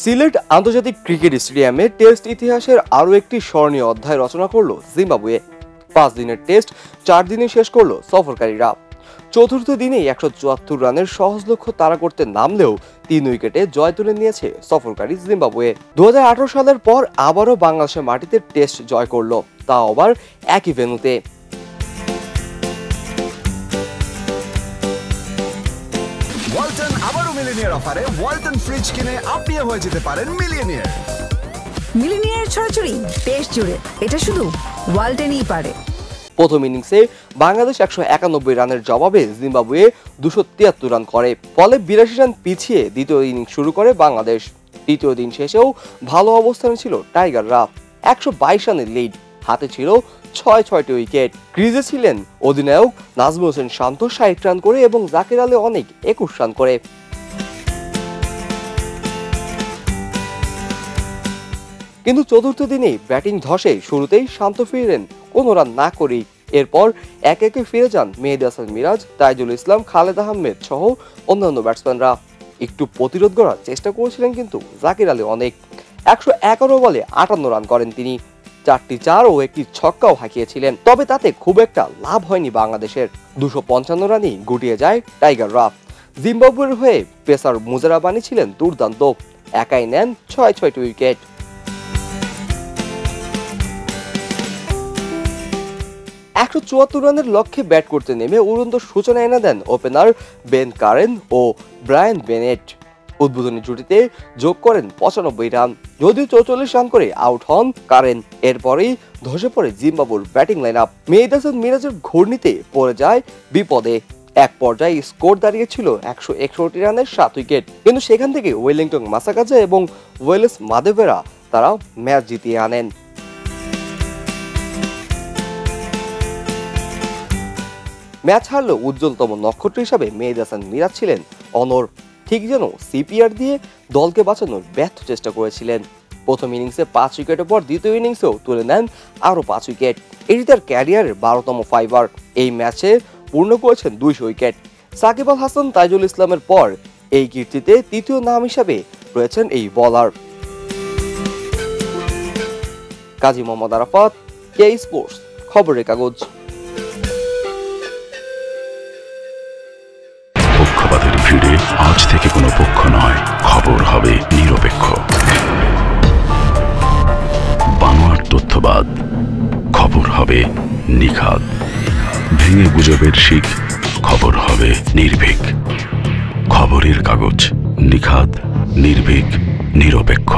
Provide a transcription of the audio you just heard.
সিলেট আন্তর্জাতিক ক্রিকেট স্টেডিয়ামে টেস্ট ইতিহাসের আরও একটি স্মরণীয় অধ্যায় রচনা করল জিম্বাবুয়ে। 5 দিনের টেস্ট 4 দিনে শেষ করল সফরকারীরা। চতুর্থ দিনেই 174 রানের সহজ লক্ষ্য তাড়া করতে নামলেও 3 উইকেটে জয় তুলে নিয়েছে সফরকারী জিম্বাবুয়ে। 2018 সালের পর আবারও বাংলাদেশের মাটিতে টেস্ট জয় করল, তা আবার একই ভেন্যুতে। ওয়ালটন আবারও মিলিনিয়ার অফারে ওয়ালটন ফ্রিজ কিনে আপনিও হয়ে যেতে পারেন মিলিয়নিয়ার। মিলিনিয়ার ছড়াছড়ি দেশ জুড়ে, এটা শুধু ওয়ালটনই পারে। প্রথম ইনিংসে বাংলাদেশ 191 রানের জবাবে জিম্বাবুয়ে 273 রান করে, ফলে 82 রান পিছিয়ে দ্বিতীয় ইনিংস শুরু করে বাংলাদেশ। তৃতীয় দিন শেষেও ভালো অবস্থানে ছিল টাইগাররা। 122 রানের লিড, হাতে ছিল 6টি উইকেট। ক্রিজে ছিলেন অধিনায়ক নাজমুল হোসেন শান্ত 60 রান করে এবং জাকির আলী অনেক 21 রান করে। কিন্তু চতুর্থ দিনেই ব্যাটিং ধসে শুরুতেই শান্ত ফিরলেন কোনো রান না করেই। এরপর একে একে ফিরে যান মেহেদী হাসান মিরাজ, তাইজুল ইসলাম, খালেদ আহমেদ সহ অন্যান্য ব্যাটসম্যানরা। একটু প্রতিরোধ করার চেষ্টা করেছিলেন কিন্তু জাকির আলী অনেক। 111 বলে 58 রান করেন তিনি। 4টি 4 ও একটি ছক্কাও হাঁকিয়েছিলেন, তবে তাতে খুব একটা লাভ হয়নি বাংলাদেশের। 255 রানই গুটিয়ে যায় টাইগাররা। জিম্বাবুয়ের হয়ে পেসার মুজারা বানি ছিলেন দুর্দান্ত, একাই নেন 6টি উইকেট। রানের লক্ষ্যে ব্যাট করতে নেমে উড়ন্ত সূচনা এনে দেন ওপেনার বেন কারেন ও ব্রায়ান বেনেট। উদ্বোধনী জুটিতে যোগ করেন 95 রান, যদিও 44 রান করে আউট হন কারেন। এরপরেই ধসে পড়ে জিম্বাবুয়ের ব্যাটিং লাইন আপ। মেহেদী হাসান মিরাজের ঘূর্ণিতে পড়ে যায় বিপদে। এক পর্যায়ে স্কোর দাঁড়িয়েছিল 161 রানের 7 উইকেট, কিন্তু সেখান থেকে ওয়েলিংটন মাসাকাজা এবং ওয়েলেস মাদেভেরা তারা ম্যাচ জিতিয়ে আনেন। ম্যাচ হারলেও উজ্জ্বলতম নক্ষত্র হিসাবে মেহেদী হাসান মিরাজ ছিলেন অনড়, ঠিক যেন সিপিআর দিয়ে দলকে বাঁচানোর ব্যর্থ চেষ্টা করেছিলেন। প্রথম ইনিংসে 5 উইকেটের পর দ্বিতীয় ইনিংসেও তুলে নেন আরও 5 উইকেট। এটি তার ক্যারিয়ারের 12তম ফাইবার। এই ম্যাচে পূর্ণ করেছেন 200 উইকেট। সাকিব আল হাসান, তাইজুল ইসলামের পর এই কীর্তিতে তৃতীয় নাম হিসাবে রয়েছেন এই বোলার। কাজী মোহাম্মদ আরাফাত, কে স্পোর্টস, খবরের কাগজ। পক্ষপাতের ভিড়ে আজ থেকে কোনো পক্ষ নয়, খবর হবে নিরপেক্ষ। বানোয়ার তথ্যবাদ, খবর হবে নিখাদ। ভেঙে গুজবের শিখ, খবর হবে নির্ভীক। খবরের কাগজ, নিখাদ, নির্ভীক, নিরপেক্ষ।